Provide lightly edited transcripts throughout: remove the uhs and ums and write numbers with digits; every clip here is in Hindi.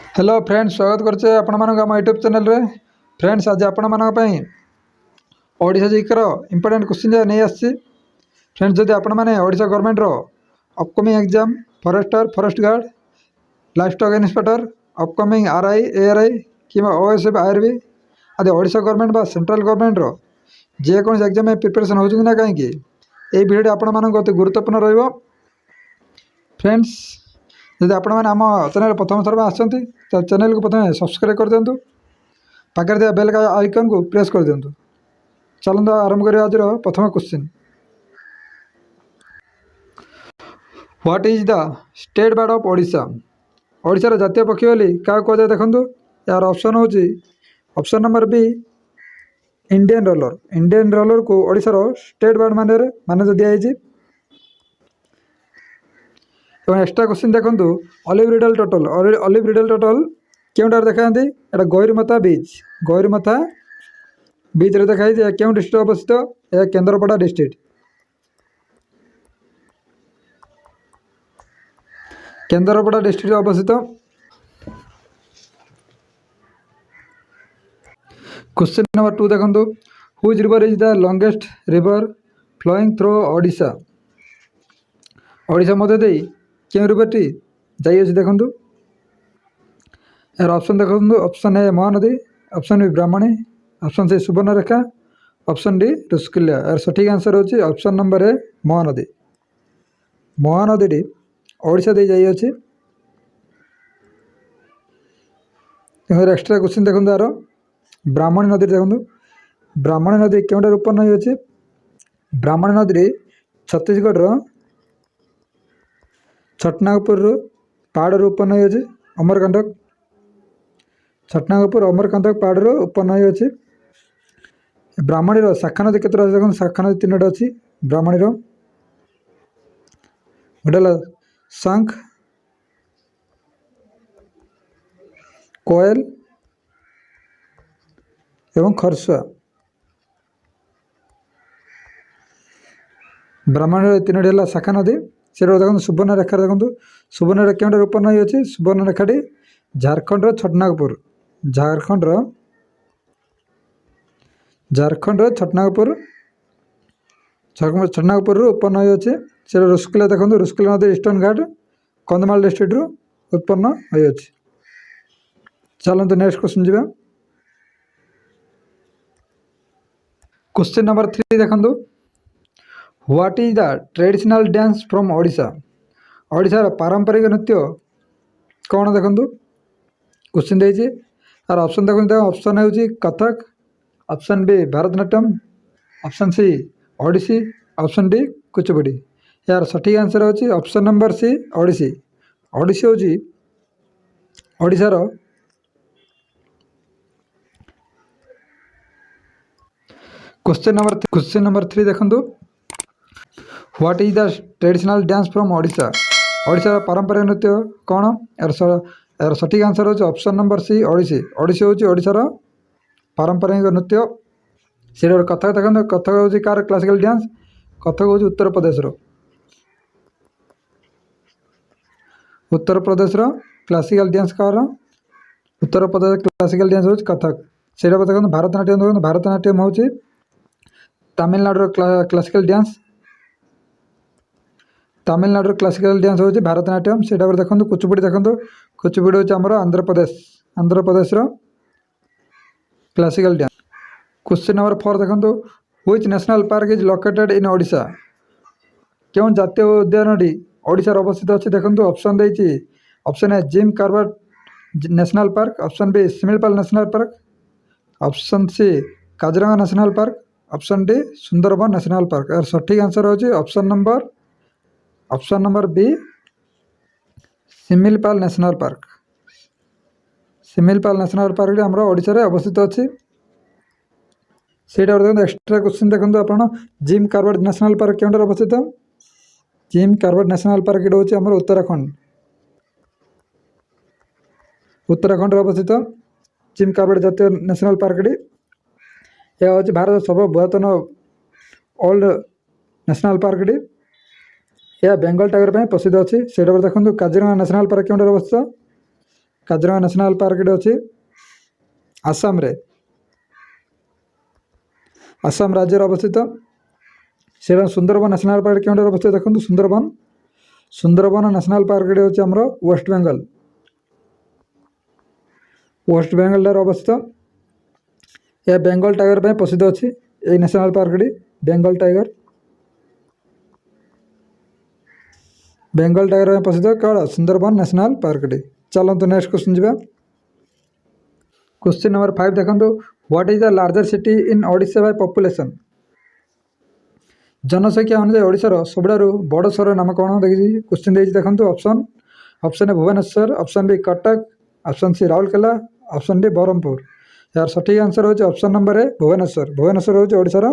हेलो फ्रेंड्स, स्वागत करछे आपण मानक हम यूट्यूब चैनल रे। फ्रेंड्स, आज आपण मानक पई ओडिशा जीकर इंपोर्टेंट क्वेश्चन नहीं आछि। फ्रेंड्स, जदि आपण माने ओडिशा गवर्नमेंट रो upcoming exam forester, forest guard, life stock inspector, upcoming RI, ARI किमा ओएसएफ, आरबी आदि ओडिशा गवर्नमेंट बा सेंट्रल गवर्नमेंट रो जे कोन एग्जाम में प्रिपरेशन होउछि ना काहे कि ए वीडियो आपण मानक अति गुरुत्वपूर्ण रहइबो। फ्रेंड्स, जदि आपण माने आम चैनल प्रथम थर आसछन्ती तो चैनल को प्रथम सब्सक्राइब कर दिंतु, पाखे दिया बेल का आइकन को प्रेस कर दिंतु। चलते आरंभ करिया आज प्रथम question. What is the state bird of Odisha? ओडिशार जातीय पक्षी बोली क्या कहुए देखो। यार ऑप्शन हूँ option number B Indian roller. Indian roller को ओडिशार स्टेट बर्ड माने दिखाई। एक्स्ट्रा क्वेश्चन देखो, olive ridley turtle. Olive ridley turtle क्योंटार देखा यहाँ गौरीमाता बीच। गौरीमाता बीच रे देखा क्यों डिस्ट्रिक्ट अवस्थित? यह केन्द्रापड़ा डिस्ट्रिक्ट। केन्द्रापड़ा डिस्ट्रिक्ट अवस्थित। क्वेश्चन नंबर 2 देखो, which river is the longest river flowing through Odisha? Odisha मध्य दे क्यों रिवरटी जाइए देखो। यार ऑप्शन देखो, option A Mahanadi, option B Brahmani, option C Subarnarekha, option D Rushikulya. यार सठिक आंसर होची option number A Mahanadi. Mahanadi Odisha दे जाइए। एक्स्ट्रा क्वेश्चन देखो, यार ब्राह्मणी नदी देखो। ब्राह्मणी नदी क्योंटार उत्पन्न होती? ब्राह्मणी नदी छत्तीसगढ़ छटनागपुर पहाड़ उत्पन्न होती। अमरकंटक छटनागपुर अमरकंटक पहाड़ उत्पन्न होती। ब्राह्मणी शाखा नदी केतटा देखो। शाखा नदी 3टा अच्छी ब्राह्मणी। गोटे शंख, कोयल एवं खरसुआ। ब्राह्मणी 3टी है शाखा नदी। से देखो सुवर्णरेखा देखो। सुवर्णरेखा क्यों उत्पन्न होती? सुवर्णरेखाटी झारखंड छटनागपुर। झारखंड छटनागपुर उत्पन्न होती। से रुस्कुला देखो। रुस्कुला नदी ईस्टर्न घाट कंधमाल डिस्ट्रिक्ट उत्पन्न होती। चलते नेक्स्ट क्वेश्चन जी। क्वेश्चन नंबर 3 देखो, what is the traditional dance from Odisha? ओडिशार पारंपरिक नृत्य कौन देखो। क्वेश्चन देती। यार ऑप्शन देखो, ऑप्शन हो Kathak, option B Bharatanatyam, option C Odissi, option D Kuchipudi. यार सठिक आंसर होची option number C Odissi. Odissi होची ओडिशार क्वेश्चन नंबर 3 देखो, what is the traditional dance from Odisha? ओडिशार पारंपरिक नृत्य कौन? यार सठिक आंसर होची option number C Odissi. Odissi होची ओडिशार पारंपरिक नृत्य। से कथक देखो। कथक होची कार क्लासिकल डांस। कथक होची उत्तर प्रदेश क्लासिकल डांस कार। उत्तर प्रदेश क्लासिकल डांस होची कथक। से देखो भरतनाट्यम देखो। भरतनाट्यम होची Tamil Nadu classical dance. Tamil Nadu classical dance होची भरतनाट्यम। से देखो कुचिपुड़ी देखो। कुचिपुड़ी होची हमर Andhra Pradesh classical dance. Question number 4 देखो, which national park is located in Odisha? क्यों जातीय उद्यान ओडिशा अवस्थित अच्छी देखो। ऑप्शन देती। Option A Jim Corbett national park, option B Similipal national park, option C Kaziranga national park, option D Sundarban national park. यार सठिक आंसर होची option number B Similipal national park. Similipal national park आम ओडिशा रे अवस्थित अच्छी। से देखो एक्स्ट्रा क्वेश्चन देखो, आप जिम कार्बेट नेशनल पार्क क्यों अवस्थित? जिम कार्बेट नेशनल पार्क ये हूँ उत्तराखंड अवस्थित। जिम कार्बेट जातीय नेशनल पार्क यह हूँ भारत सर्वबृहत्तम ओल्ड नेशनल पार्क। यह बेंगल टाइगर प्रसिद्ध अच्छी। से देखो काजीरंगा नेशनल पार्क क्यों अवस्थित? काजिरंगा नेशनल पार्क अच्छी आसाम रे आसाम राज्य अवस्थित से सुंदरबन नेशनल पार्क क्यों अवस्थित देखो सुंदरबन सुंदरबन नेशनल पार्क हूँ आमर वेस्ट बेंगल अवस्थित यह बेंगल टाइगर पर प्रसिद्ध अच्छी ये नेशनल पार्क बेंगल टाइगर प्रसिद्ध कौन सुंदरबन नेशनल पार्क चलते नेक्स्ट क्वेश्चन जी क्वेश्चन नंबर 5 देखो what is the larger city in Odisha by population जनसंख्या अनुसार ओडिशार सबुठारु बड़ सहर नाम कौन देखिए क्वेश्चन देखो option A Bhubaneswar option B Cuttack option C Rourkela option D Berhampur यार सठिक आंसर होची option number A Bhubaneswar Bhubaneswar होची ओडिशार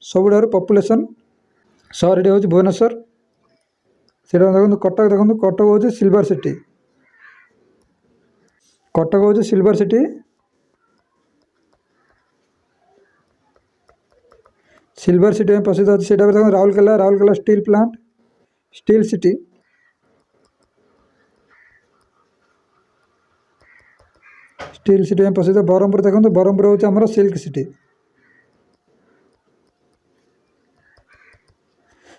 सबुठारु पॉपुलेशन सहर होची भुवनेश्वर सेटा देखो कटक होची सिल्वर सिटी कटक होची सिल्वर सिटी में प्रसिद्ध अच्छी से Rourkela steel plant steel city में प्रसिद्ध ब्रह्मपुर देखो ब्रह्मपुर हूँ आम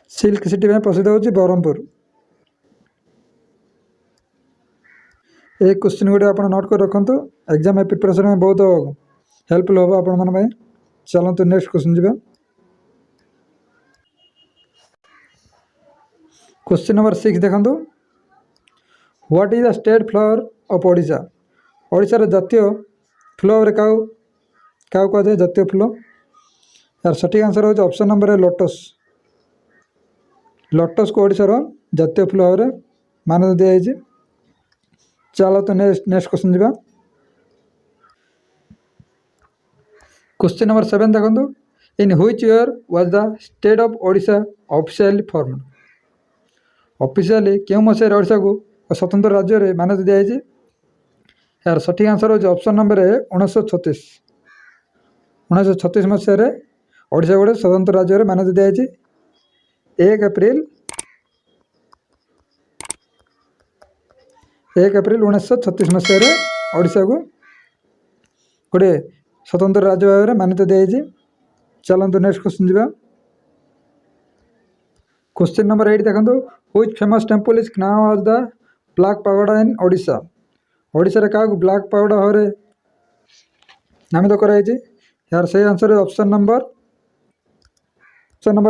सिल्क सिटी में प्रसिद्ध होची ब्रह्मपुर एक क्वेश्चन गुड आप नोट कर रखु एग्जाम प्रिपरेशन में बहुत हेल्पफुल हम आपण मन चलते नेक्स्ट क्वेश्चन जी क्वेश्चन नंबर 6 देखो what is the state flower of Odisha ओडिशार जातीय फूल क्या कहुए जातीय फूल यार सठिक आंसर हो ऑप्शन नंबर है लोटस को ओडिशार जातीय फूल भाव में मान्यता दिखाई चलो तो नेक्स्ट क्वेश्चन जी क्वेश्चन नंबर 7 देखो in which year was the state of Odisha officially formed officially क्यों मसीह ओडिशा को स्वतंत्र राज्य में मान्यता दिखाई यार सठिक आंसर हो ऑप्शन नंबर है 1936 मसीह ओडिशा गोटे स्वतंत्र राज्य में मान्यता दिखाई 1 एप्रिल 1936 मसीह ओडिशा को गोटे स्वतंत्र राज्य भाव में मान्यता दिखाई चलते नेक्स्ट क्वेश्चन जी क्वेश्चन नंबर 8 देखो which famous temple is now as the black pagoda in Odisha Odisha रे क्या ब्लैक पैगोडा भाव में नामित कराई यार सही आंसर है option number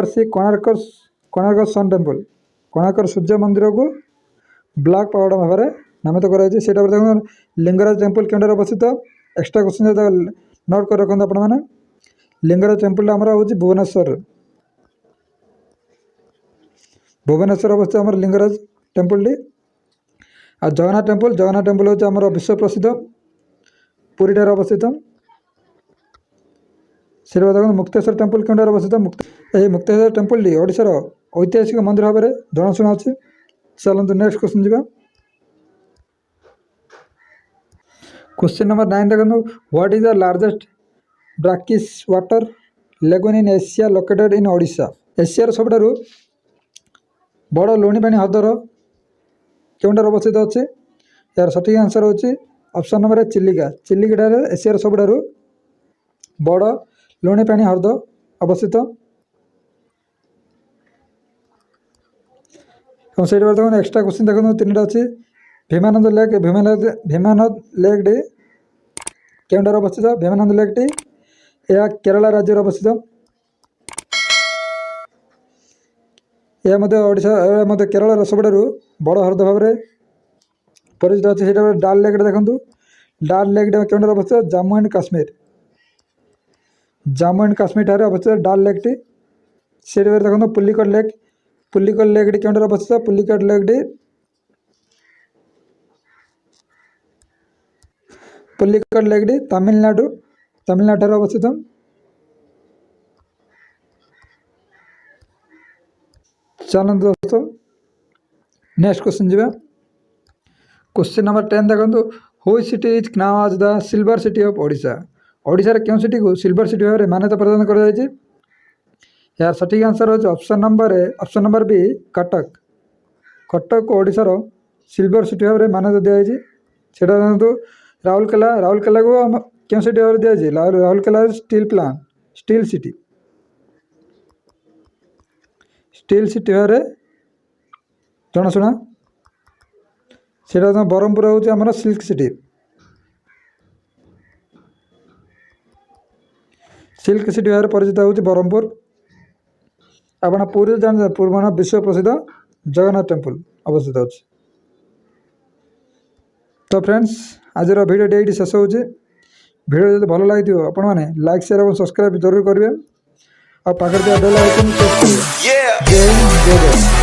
C Konark sun temple Konark सूर्य मंदिर को ब्लैक पैगोडा भाव में नामित कराई देखो लिंगराज टेम्पल क्यों अवस्थित एक्स्ट्रा क्वेश्चन नोट कर रखते आपण मैंने लिंगराज टेम्पल आमर हूँ भुवनेश्वर अवस्थित आम लिंगराज टेम्पल आ जगन्नाथ टेम्पल हूँ आम विश्व प्रसिद्ध पुरी ठार अवस्थित से देखो मुक्तेश्वर टेम्पल क्यों अवस्थित मुक्तेश्वर टेम्पल ओडिशार ऐतिहासिक मंदिर भाव में जनाशुना अच्छी चलते नेक्स्ट क्वेश्चन जी क्वेश्चन नंबर 9 देखो what is the largest brackish water lagoon in Asia located in Odisha एशियार सबुठारु बड़ लुणी पानी हदर क्यों अवस्थित अच्छे यार सठिक आंसर होची ऑप्शन नंबर है चिलिका एशियार सबुठारु बड़ लुणी पानी हृद अवस्थित से देखो एक्स्ट्रा क्वेश्चन देखो 3टा अच्छी भीमानंद लेक टी क्यों अवस्थित भीमानंद लेक टी यह केरला राज्य अवस्थित यह ओडिशा केरल सबुठारु बड़ हृद भाव में परिचित अच्छे डाल लेक देखो डाल लेक क्यों अवस्थित जम्मू एंड काश्मीर ठारे अवस्थित डाल लेक टी से देखो पुलिकट लेक टी क्यों अवस्थित पुलिकट लेक टी तमिलनाडु ठारे अवस्थित चलो दोस्तों नेक्स्ट क्वेश्चन जी क्वेश्चन नंबर 10 देखो which city is now as the silver city of Odisha Odisha रे क्यों सिटी को सिल्वर सिटी भाव में मान्यता प्रदान कर यार सठिक आंसर हो ऑप्शन नंबर बी कटक को ओडिशार सिल्वर सिटी भाव में मान्यता दिखाई সেটা জানতু ରାଉରକେଲାକୁ କେଉଁ ସିଟି ଭାବରେ ଦିଆଯାଇଛି? ରାଉରକେଲା ଷ୍ଟିଲ୍ ସିଟି ଭାବରେ ଜଣାଶୁଣା। ସେଇଟା ବ୍ରହ୍ମପୁର ହେଉଛି ଆମର ସିଲ୍କ ସିଟି ଭାବରେ ପରିଚିତ ହେଉଛି ବ୍ରହ୍ମପୁର। ଆପଣ ପୁରୀରେ ଜାଣିଛନ୍ତି ପୁରୀ ବିଶ୍ୱ ପ୍ରସିଦ୍ଧ ଜଗନ୍ନାଥ ଟେମ୍ପଲ ଅବସ୍ଥିତ ଅଛି। ତ ଫ୍ରେଣ୍ଡସ୍ ଆଜିର ଭିଡ଼ିଓଟି ଏଇଠି ଶେଷ ହେଉଛି। ଭିଡ଼ିଓ ଯଦି ଭଲ ଲାଗିଥିବ ଆପଣମାନେ ଲାଇକ୍ ସେୟାର ଏବଂ ସବସ୍କ୍ରାଇବ୍ ଜରୁର କରିବେ ଆଉ ପାଖରେ ଥିବା ବେଲ୍ ଆଇକନ୍ ପ୍ରେସ୍ କରିବେ। ଜୟ ହିନ୍ଦ ଜୟ ଜଗନ୍ନାଥ।